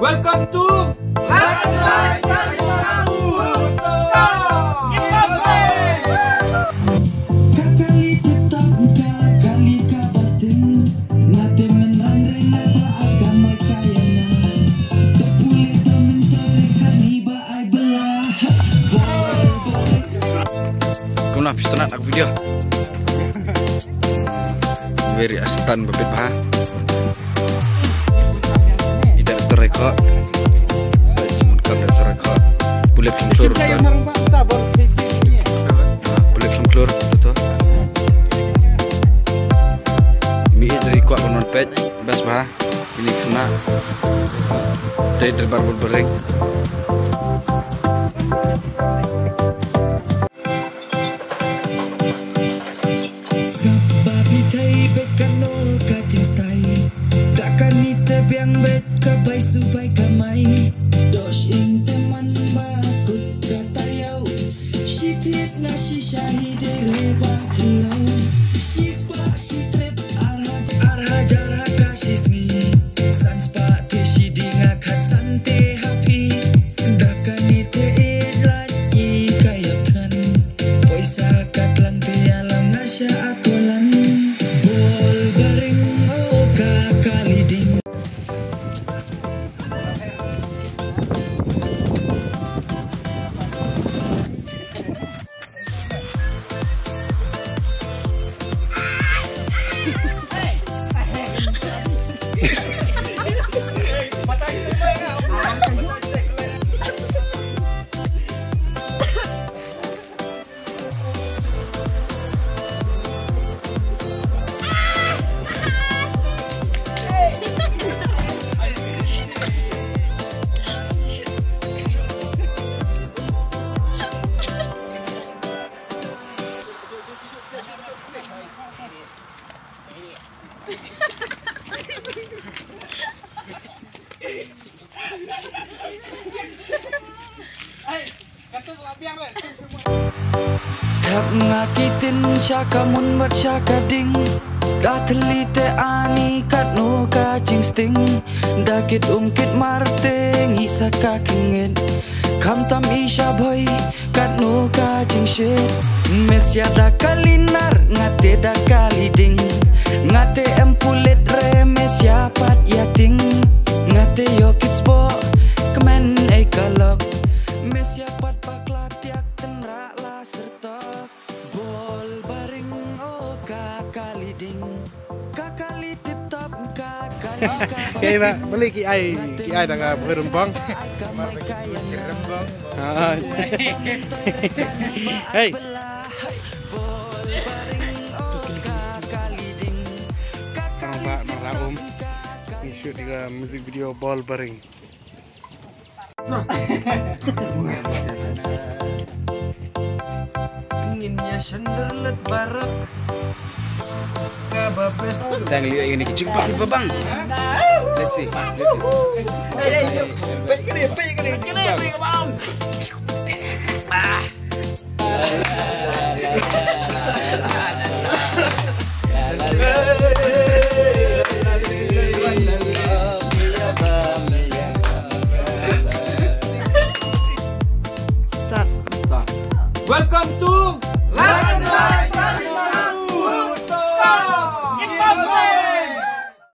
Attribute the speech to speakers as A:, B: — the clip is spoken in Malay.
A: Welcome to Rakyat Kamu.
B: Kakali tetap kakali kabasting ngate menandre napa agama kayana tepule temen kani ba ai belah.
C: Kamu nak pistonat aku video. Very astan babit bah. Tidak terrekod. Cuma kabel terrekod. Boleh keluar kan? Boleh keluar betul. Mie dari kuat non pet, bas bah. Ini kena dari derbar berbering.
B: Bekano kacing stay takkan ite biang bet kabai subai kamai dos ing teman makut kata yau shitit na shishahi dereba hello shispa shitrep arhajar kashisni sanspa te shidinga khat sante happy dakkan ite lagi kayatan poisa katlang te alam nasya atolan. Tak ngakitin syakamun buat syakading dah telite ani kat no kacing sting dakit umkit marteng isa kakingit kam tam isya boy kat no kacing shit mesya da kalinar ngate da kaliding ngate empulit remes ya pat yating ngate yokit spo kemen ei kalok mesya pat paklatiak tenra la sertok bol baring oh kakaliding kakali tip top kakali
D: Oke Pak, beli ki ai dah berembang. Hey. Pak Marlaum. Ini shoot juga musik video ball baring.
B: Anginnya senderlet barak kababes
C: Tang lihat ini kecil pakai babang. Lesi. Pek kene, bang.